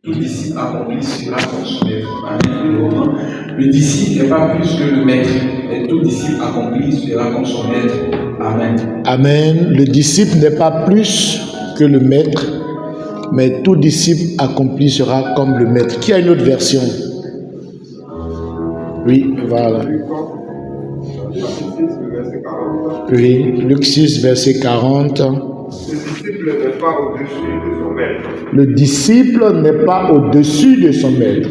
Tout disciple accompli sera comme son maître. Amen. Le disciple n'est pas plus que le maître, mais tout disciple accompli sera comme son maître. Amen. Amen. Le disciple n'est pas plus que le maître, mais tout disciple accompli sera comme le maître. Qui a une autre version? Oui, voilà. Oui, Luc 6, verset 40. Le disciple n'est pas au-dessus de son maître.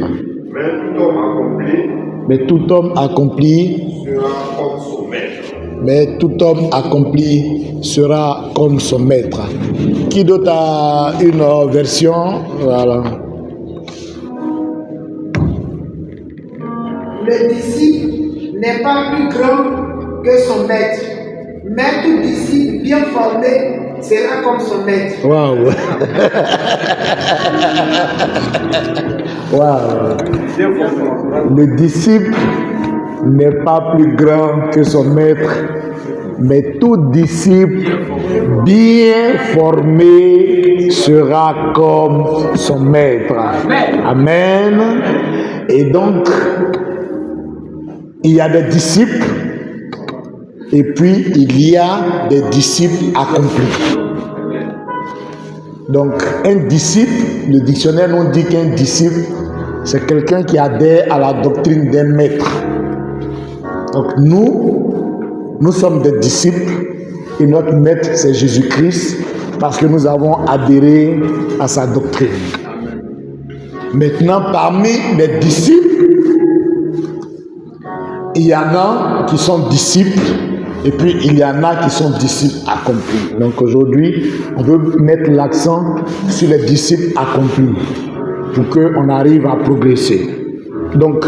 Mais tout homme accompli sera comme son maître. Mais tout homme accompli sera comme son maître. Qui d'autre a une version? Voilà. Le disciple n'est pas plus grand que son maître, mais tout disciple bien formé sera comme son maître. Waouh! Waouh! Le disciple n'est pas plus grand que son maître, mais tout disciple bien formé sera comme son maître. Amen. Et donc, il y a des disciples et puis il y a des disciples accomplis. Donc, un disciple, le dictionnaire nous dit qu'un disciple, c'est quelqu'un qui adhère à la doctrine d'un maître. Donc, nous sommes des disciples et notre maître, c'est Jésus-Christ parce que nous avons adhéré à sa doctrine. Maintenant, parmi les disciples, il y en a qui sont disciples et puis il y en a qui sont disciples accomplis. Donc aujourd'hui, on veut mettre l'accent sur les disciples accomplis pour qu'on arrive à progresser. Donc,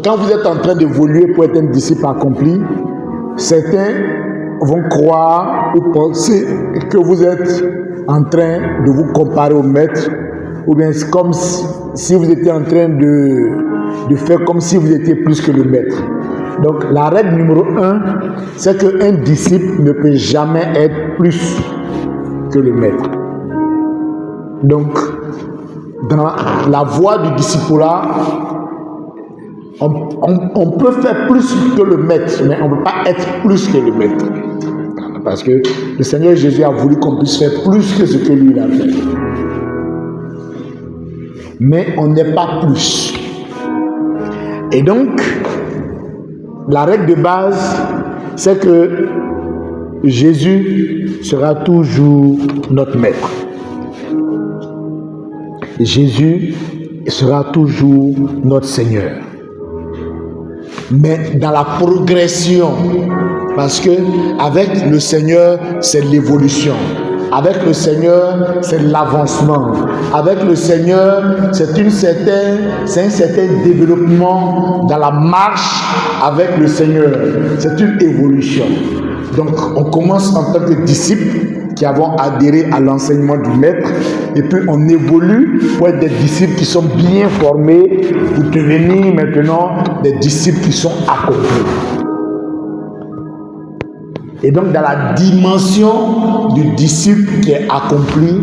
quand vous êtes en train d'évoluer pour être un disciple accompli, certains vont croire ou penser que vous êtes en train de vous comparer au maître, ou bien c'est comme si vous étiez en train de faire comme si vous étiez plus que le maître. Donc la règle numéro 1, c'est qu'un disciple ne peut jamais être plus que le maître. Donc, dans la voie du discipulat, on peut faire plus que le maître, mais on ne peut pas être plus que le maître. Parce que le Seigneur Jésus a voulu qu'on puisse faire plus que ce que lui a fait. Mais on n'est pas plus. Et donc, la règle de base, c'est que Jésus sera toujours notre maître. Jésus sera toujours notre Seigneur. Mais dans la progression, parce que avec le Seigneur, c'est l'évolution. Avec le Seigneur, c'est l'avancement. Avec le Seigneur, c'est un certain développement dans la marche avec le Seigneur. C'est une évolution. Donc, on commence en tant que disciples qui avons adhéré à l'enseignement du Maître, et puis on évolue pour être des disciples qui sont bien formés pour devenir maintenant des disciples qui sont accomplis. Et donc, dans la dimension du disciple qui est accompli,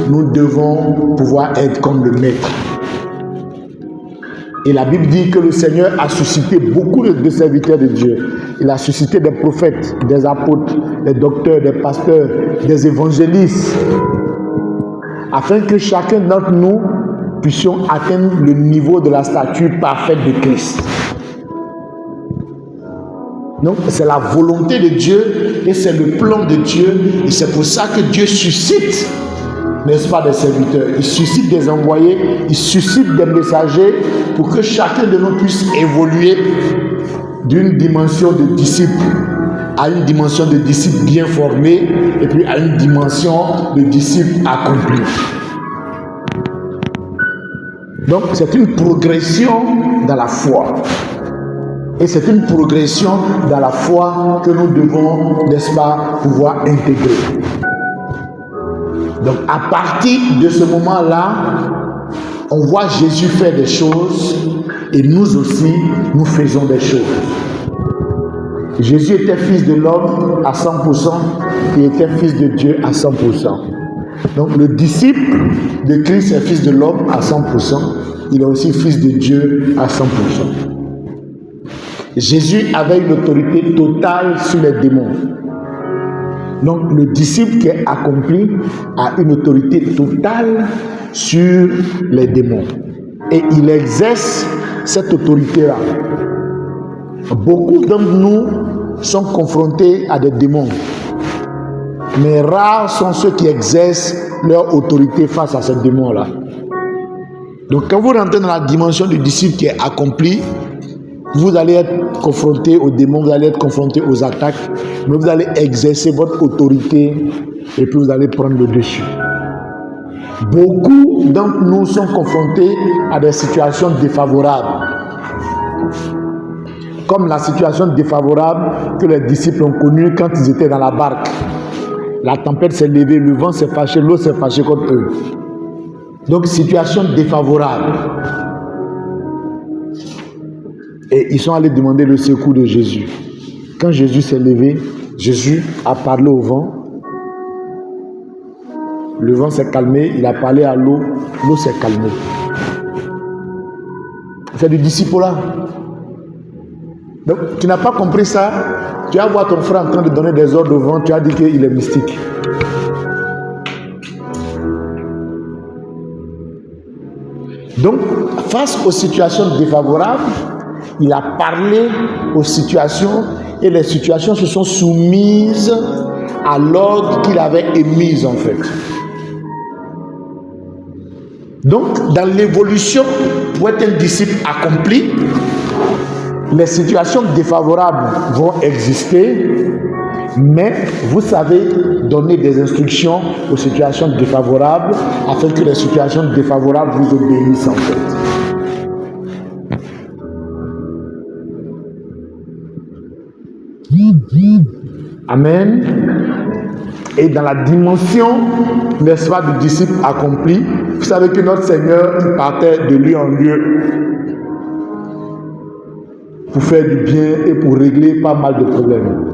nous devons pouvoir être comme le Maître. Et la Bible dit que le Seigneur a suscité beaucoup de serviteurs de Dieu. Il a suscité des prophètes, des apôtres, des docteurs, des pasteurs, des évangélistes, afin que chacun d'entre nous puissions atteindre le niveau de la stature parfaite de Christ. Donc, c'est la volonté de Dieu et c'est le plan de Dieu. Et c'est pour ça que Dieu suscite, n'est-ce pas, des serviteurs. Il suscite des envoyés, il suscite des messagers pour que chacun de nous puisse évoluer d'une dimension de disciple à une dimension de disciple bien formé et puis à une dimension de disciple accompli. Donc, c'est une progression dans la foi. Et c'est une progression dans la foi que nous devons, n'est-ce pas, pouvoir intégrer. Donc, à partir de ce moment-là, on voit Jésus faire des choses et nous aussi, nous faisons des choses. Jésus était fils de l'homme à 100%, il était fils de Dieu à 100%. Donc le disciple de Christ est fils de l'homme à 100%, il est aussi fils de Dieu à 100%. Jésus avait une autorité totale sur les démons. Donc le disciple qui est accompli a une autorité totale sur les démons. Et il exerce cette autorité-là. Beaucoup d'entre nous sont confrontés à des démons. Mais rares sont ceux qui exercent leur autorité face à ces démons-là. Donc quand vous rentrez dans la dimension du disciple qui est accompli, vous allez être confronté aux démons, vous allez être confronté aux attaques, mais vous allez exercer votre autorité et puis vous allez prendre le dessus. Beaucoup d'entre nous sont confrontés à des situations défavorables. Comme la situation défavorable que les disciples ont connue quand ils étaient dans la barque. La tempête s'est levée, le vent s'est fâché, l'eau s'est fâchée contre eux. Donc, situation défavorable. Et ils sont allés demander le secours de Jésus. Quand Jésus s'est levé, Jésus a parlé au vent. Le vent s'est calmé, il a parlé à l'eau, l'eau s'est calmée. C'est du disciple-là. Donc, tu n'as pas compris ça. Tu vas voir ton frère en train de donner des ordres au vent, tu as dit qu'il est mystique. Donc, face aux situations défavorables, il a parlé aux situations et les situations se sont soumises à l'ordre qu'il avait émis en fait. Donc, dans l'évolution, pour être un disciple accompli, les situations défavorables vont exister, mais vous savez donner des instructions aux situations défavorables afin que les situations défavorables vous obéissent en fait. Amen. Et dans la dimension, n'est-ce pas, du disciple accompli, vous savez que notre Seigneur il partait de lieu en lieu pour faire du bien et pour régler pas mal de problèmes.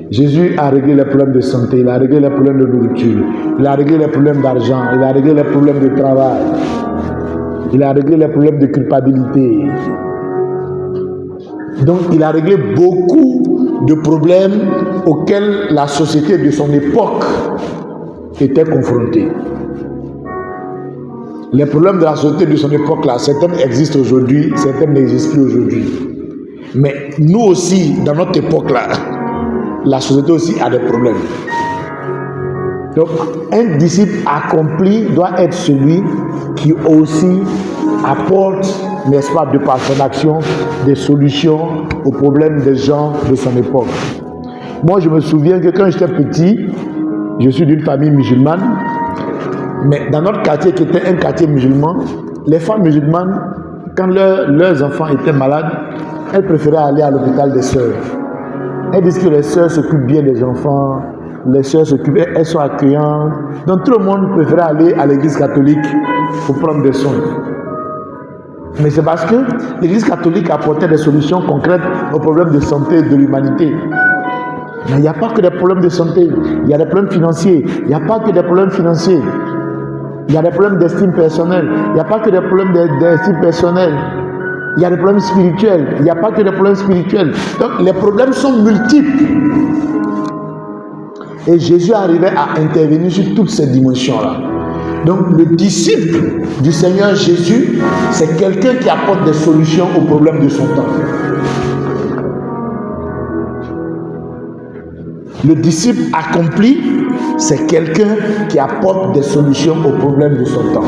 Jésus a réglé les problèmes de santé, il a réglé les problèmes de nourriture, il a réglé les problèmes d'argent, il a réglé les problèmes de travail, il a réglé les problèmes de culpabilité. Donc il a réglé beaucoup de problèmes auxquels la société de son époque était confrontée. Les problèmes de la société de son époque là, certains existent aujourd'hui, certains n'existent plus aujourd'hui. Mais nous aussi, dans notre époque là, la société aussi a des problèmes. Donc, un disciple accompli doit être celui qui aussi apporte, n'est-ce pas, de par son action, des solutions aux problèmes des gens de son époque. Moi, je me souviens que quand j'étais petit, je suis d'une famille musulmane, mais dans notre quartier, qui était un quartier musulman, les femmes musulmanes, quand leurs enfants étaient malades, elles préféraient aller à l'hôpital des sœurs. Elles disent que les sœurs s'occupent bien des enfants, les sœurs s'occupent, elles sont accueillantes. Donc tout le monde préférait aller à l'église catholique pour prendre des soins. Mais c'est parce que l'église catholique apportait des solutions concrètes aux problèmes de santé de l'humanité. Mais il n'y a pas que des problèmes de santé, il y a des problèmes financiers, il n'y a pas que des problèmes financiers. Il y a des problèmes d'estime personnelle, il n'y a pas que des problèmes d'estime personnelle. Il y a des problèmes spirituels, il n'y a pas que des problèmes spirituels. Donc les problèmes sont multiples. Et Jésus arrivait à intervenir sur toutes ces dimensions-là. Donc le disciple du Seigneur Jésus, c'est quelqu'un qui apporte des solutions aux problèmes de son temps. Le disciple accompli, c'est quelqu'un qui apporte des solutions aux problèmes de son temps.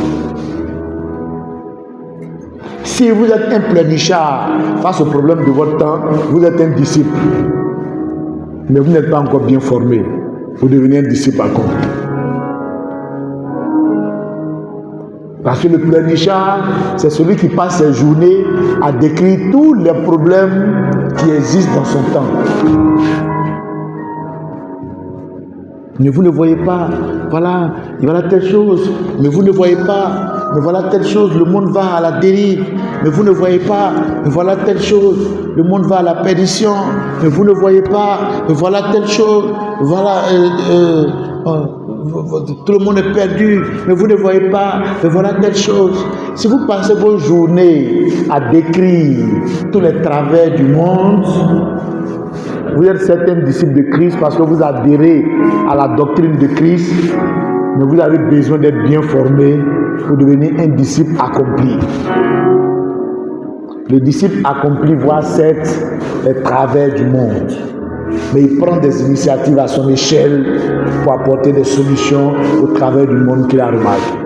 Si vous êtes un pleurnichard face aux problèmes de votre temps, vous êtes un disciple. Mais vous n'êtes pas encore bien formé. Vous devenez un disciple accompli. Parce que le pleurnichard, c'est celui qui passe ses journées à décrire tous les problèmes qui existent dans son temps. Mais vous ne voyez pas, voilà telle chose, mais vous ne voyez pas, mais voilà telle chose, le monde va à la dérive, mais vous ne voyez pas, mais voilà telle chose, le monde va à la perdition, mais vous ne voyez pas, mais voilà telle chose, voilà, tout le monde est perdu, mais vous ne voyez pas, mais voilà telle chose. Si vous passez vos journées à décrire tous les travers du monde, vous êtes certains disciples de Christ parce que vous adhérez à la doctrine de Christ, mais vous avez besoin d'être bien formé pour devenir un disciple accompli. Le disciple accompli voit certes les travers du monde, mais il prend des initiatives à son échelle pour apporter des solutions au travers du monde qu'il a remarqué.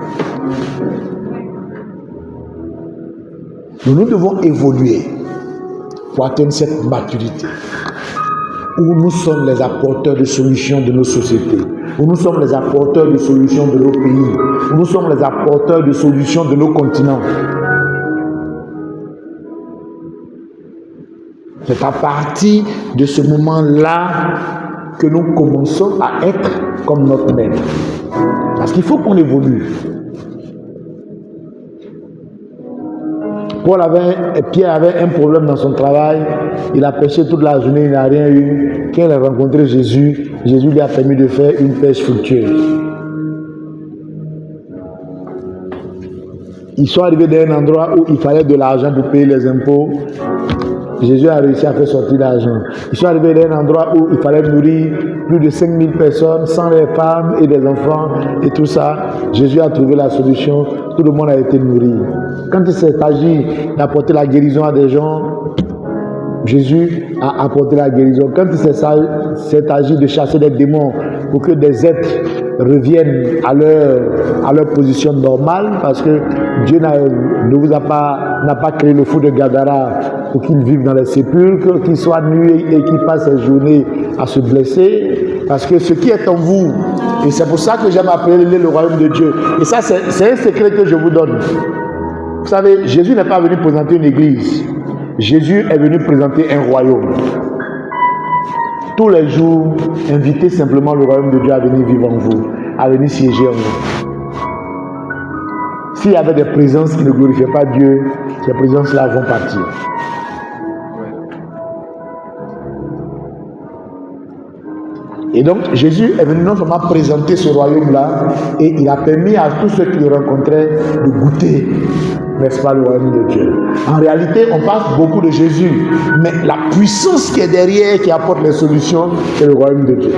Nous devons évoluer pour atteindre cette maturité où nous sommes les apporteurs de solutions de nos sociétés, où nous sommes les apporteurs de solutions de nos pays, où nous sommes les apporteurs de solutions de nos continents. C'est à partir de ce moment-là que nous commençons à être comme notre maître. Parce qu'il faut qu'on évolue. Pierre avait un problème dans son travail. Il a pêché toute la journée, il n'a rien eu. Quand il a rencontré Jésus, Jésus lui a permis de faire une pêche fructueuse. Ils sont arrivés dans un endroit où il fallait de l'argent pour payer les impôts. Jésus a réussi à faire sortir l'argent. Ils sont arrivés dans un endroit où il fallait nourrir plus de 5000 personnes, sans les femmes et des enfants et tout ça. Jésus a trouvé la solution. Tout le monde a été nourri. Quand il s'est agi d'apporter la guérison à des gens, Jésus a apporté la guérison. Quand il s'est agi de chasser des démons pour que des êtres reviennent à leur position normale, parce que Dieu n'a pas créé le fou de Gadara pour qu'il vive dans les sépulcres, qu'il soit nu et qu'il passe ses journées à se blesser, parce que ce qui est en vous, et c'est pour ça que j'aime appeler le royaume de Dieu, et ça c'est un secret que je vous donne. Vous savez, Jésus n'est pas venu présenter une église, Jésus est venu présenter un royaume. Tous les jours, invitez simplement le royaume de Dieu à venir vivre en vous, à venir siéger en vous. S'il y avait des présences qui ne glorifiaient pas Dieu, ces présences-là vont partir. Et donc, Jésus est venu non seulement présenter ce royaume-là, et il a permis à tous ceux qui le rencontraient de goûter, n'est-ce pas, le royaume de Dieu. En réalité, on parle beaucoup de Jésus, mais la puissance qui est derrière, qui apporte les solutions, c'est le royaume de Dieu.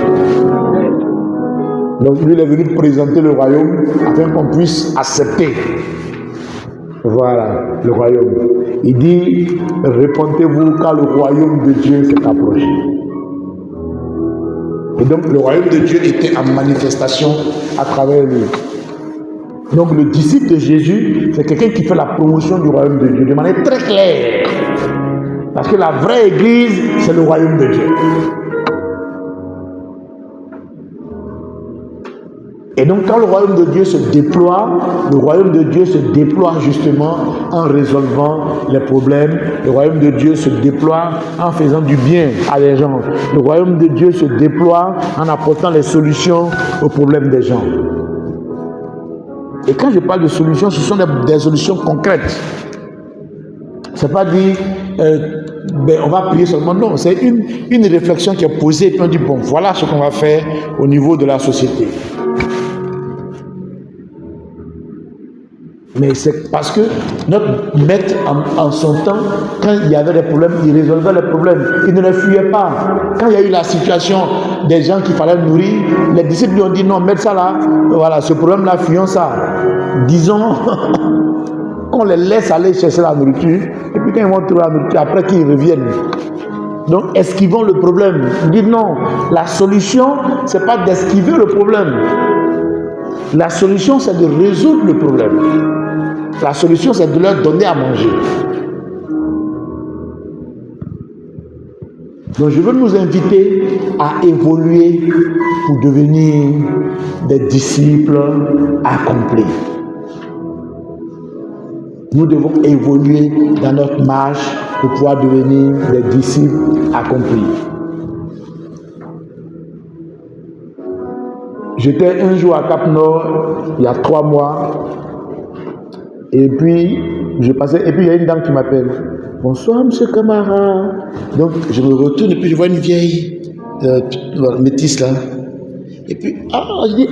Donc, lui, il est venu présenter le royaume afin qu'on puisse accepter. Voilà, le royaume. Il dit, répondez-vous car le royaume de Dieu s'est approché. Et donc, le royaume de Dieu était en manifestation à travers lui. Donc, le disciple de Jésus, c'est quelqu'un qui fait la promotion du royaume de Dieu de manière très claire. Parce que la vraie église, c'est le royaume de Dieu. Et donc, quand le royaume de Dieu se déploie, le royaume de Dieu se déploie justement en résolvant les problèmes. Le royaume de Dieu se déploie en faisant du bien à les gens. Le royaume de Dieu se déploie en apportant les solutions aux problèmes des gens. Et quand je parle de solutions, ce sont des solutions concrètes. Ce n'est pas dit, on va prier seulement. Non, c'est une réflexion qui est posée et puis on dit, bon, voilà ce qu'on va faire au niveau de la société. Mais c'est parce que notre maître, en son temps, quand il y avait des problèmes, il résolvait les problèmes. Il ne les fuyait pas. Quand il y a eu la situation des gens qu'il fallait nourrir, les disciples lui ont dit, non, mettez ça là, voilà, ce problème-là, fuyons ça. Disons qu'on les laisse aller chercher la nourriture, et puis quand ils vont trouver la nourriture, après qu'ils reviennent. Donc, esquivons le problème. Il dit non, la solution, ce n'est pas d'esquiver le problème. La solution, c'est de résoudre le problème. La solution, c'est de leur donner à manger. Donc, je veux nous inviter à évoluer pour devenir des disciples accomplis. Nous devons évoluer dans notre marche pour pouvoir devenir des disciples accomplis. J'étais un jour à Cap-Nord, il y a 3 mois, et puis je passais, et puis il y a une dame qui m'appelle. Bonsoir, monsieur Camara. Donc je me retourne et puis je vois une vieille métisse là. Et puis, je dis,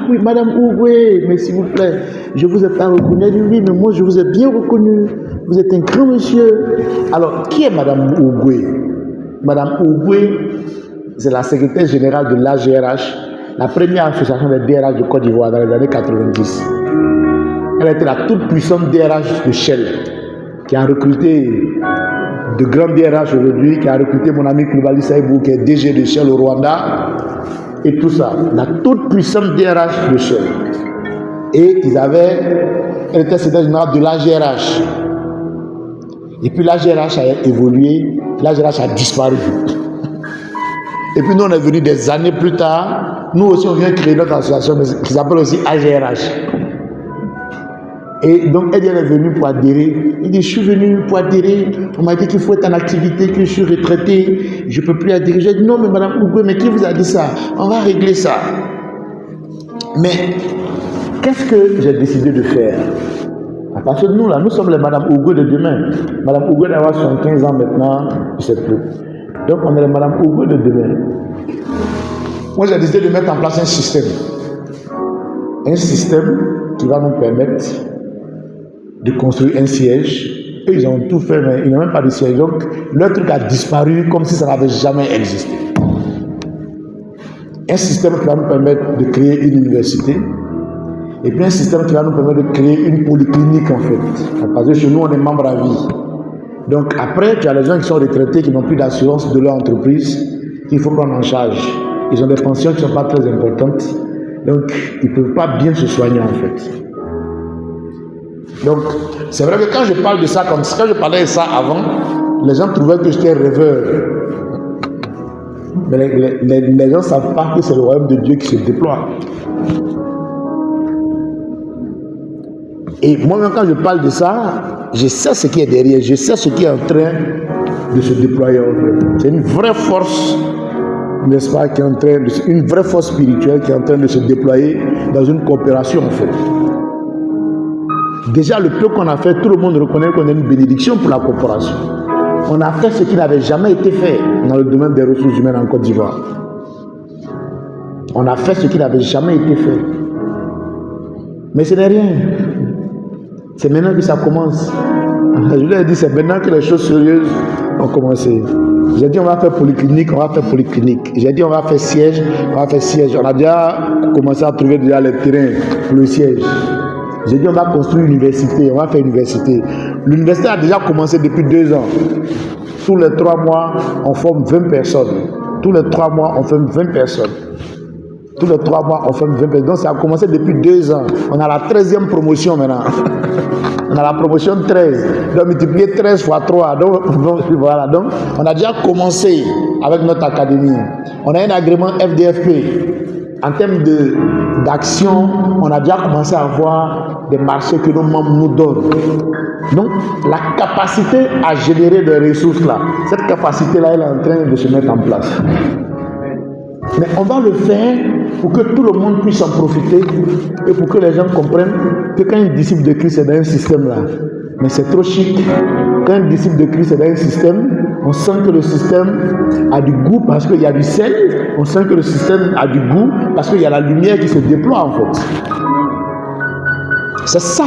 oui, Madame Ougoué, mais s'il vous plaît, je ne vous ai pas reconnu. Elle dit, oui, mais moi, je vous ai bien reconnu. Vous êtes un grand monsieur. Alors, qui est Madame Ougoué? Madame Ougoué, c'est la secrétaire générale de l'AGRH, la première association des DRH de Côte d'Ivoire dans les années 90. Elle était la toute puissante DRH de Shell, qui a recruté de grands DRH aujourd'hui, qui a recruté mon ami Koulibaly Saïbou, qui est DG de Shell au Rwanda, et tout ça. La toute puissante DRH de Shell. Et elle était secrétaire générale de l'AGRH. Et puis l'AGRH a évolué, l'AGRH a disparu. Et puis nous, on est venus des années plus tard, nous aussi on vient créer notre association qui s'appelle aussi AGRH. Et donc elle est venue pour adhérer. Il dit, je suis venu pour adhérer, on m'a dit qu'il faut être en activité, que je suis retraité, je ne peux plus adhérer. J'ai dit, non mais Madame Ougoué, mais qui vous a dit ça? On va régler ça. Mais qu'est-ce que j'ai décidé de faire? Parce que nous, là, nous sommes les Madame Ougoué de demain. Madame Ougoué d'avoir 75 ans maintenant, je ne sais plus. Donc, on est les Madame Ougoué de demain. Moi, j'ai décidé de mettre en place un système. Un système qui va nous permettre de construire un siège. Eux, ils ont tout fait, mais ils n'ont même pas de siège. Donc, leur truc a disparu comme si ça n'avait jamais existé. Un système qui va nous permettre de créer une université. Et puis un système qui va nous permettre de créer une polyclinique en fait. Parce que chez nous, on est membre à vie. Donc après, tu as les gens qui sont retraités, qui n'ont plus d'assurance de leur entreprise, qu'il faut prendre en charge. Ils ont des pensions qui ne sont pas très importantes. Donc, ils ne peuvent pas bien se soigner en fait. Donc, c'est vrai que quand je parle de ça, comme quand je parlais de ça avant, les gens trouvaient que j'étais rêveur. Mais les gens ne savent pas que c'est le royaume de Dieu qui se déploie. Et moi-même, quand je parle de ça, je sais ce qui est derrière, je sais ce qui est en train de se déployer. C'est une vraie force, n'est-ce pas, qui est en train de, une vraie force spirituelle qui est en train de se déployer dans une coopération, en fait. Déjà, le peu qu'on a fait, tout le monde reconnaît qu'on a une bénédiction pour la coopération. On a fait ce qui n'avait jamais été fait dans le domaine des ressources humaines en Côte d'Ivoire. On a fait ce qui n'avait jamais été fait. Mais ce n'est rien. C'est maintenant que ça commence. Je lui ai dit, c'est maintenant que les choses sérieuses ont commencé. J'ai dit, on va faire polyclinique, on va faire polyclinique. J'ai dit, on va faire siège, on va faire siège. On a déjà commencé à trouver déjà les terrains pour le siège. J'ai dit, on va construire une université, on va faire une université. L'université a déjà commencé depuis 2 ans. Tous les 3 mois, on forme 20 personnes. Tous les 3 mois, on forme 20 personnes. Tous les 3 mois, on forme 20 personnes. Donc, ça a commencé depuis 2 ans. On a la 13e promotion maintenant. On a la promotion 13. Donc, multiplié 13 fois 3. Donc, voilà. Donc, on a déjà commencé avec notre académie. On a un agrément FDFP. En termes d'action, on a déjà commencé à avoir des marchés que nos membres nous donnent. Donc, la capacité à générer des ressources là, cette capacité-là, elle est en train de se mettre en place. Mais on va le faire pour que tout le monde puisse en profiter et pour que les gens comprennent que quand un disciple de Christ est dans un système là, mais c'est trop chic. Quand un disciple de Christ est dans un système, on sent que le système a du goût parce qu'il y a du sel. On sent que le système a du goût parce qu'il y a la lumière qui se déploie en fait. C'est ça,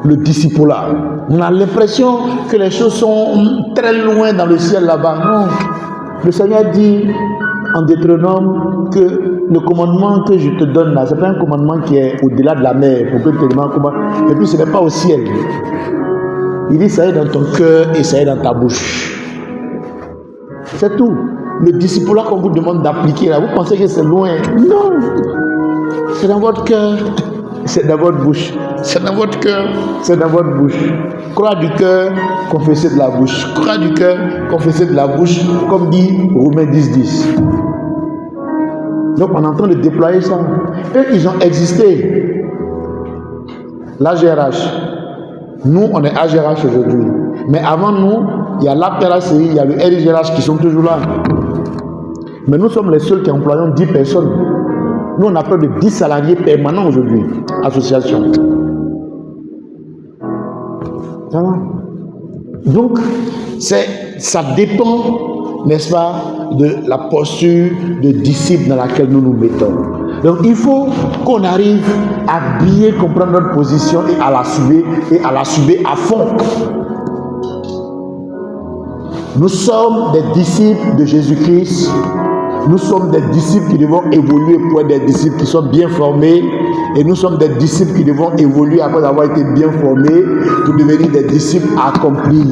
le disciple-là. On a l'impression que les choses sont très loin dans le ciel là-bas. Non. Le Seigneur dit en Deutéronome que le commandement que je te donne là, ce n'est pas un commandement qui est au-delà de la mer pour que tu te demandes comment. Et puis ce n'est pas au ciel. Il dit ça est dans ton cœur et ça est dans ta bouche. C'est tout. Le disciple là qu'on vous demande d'appliquer là, vous pensez que c'est loin? Non. C'est dans votre cœur. C'est dans votre bouche. C'est dans votre cœur. C'est dans votre bouche. Croire du cœur, confesser de la bouche. Croire du cœur, confesser de la bouche, comme dit Romains 10:10. Donc on est en train de déployer ça. Eux, ils ont existé. L'AGRH. Nous, on est AGRH aujourd'hui. Mais avant nous, il y a l'APRACI, il y a le RIGRH qui sont toujours là. Mais nous sommes les seuls qui employons 10 personnes. Nous, on a près de 10 salariés permanents aujourd'hui, association. Voilà. Donc, ça dépend n'est-ce pas, de la posture de disciple dans laquelle nous nous mettons. Donc il faut qu'on arrive à bien comprendre notre position et à l'assumer à fond. Nous sommes des disciples de Jésus-Christ. Nous sommes des disciples qui devons évoluer pour être des disciples qui sont bien formés. Et nous sommes des disciples qui devons évoluer après avoir été bien formés pour devenir des disciples accomplis.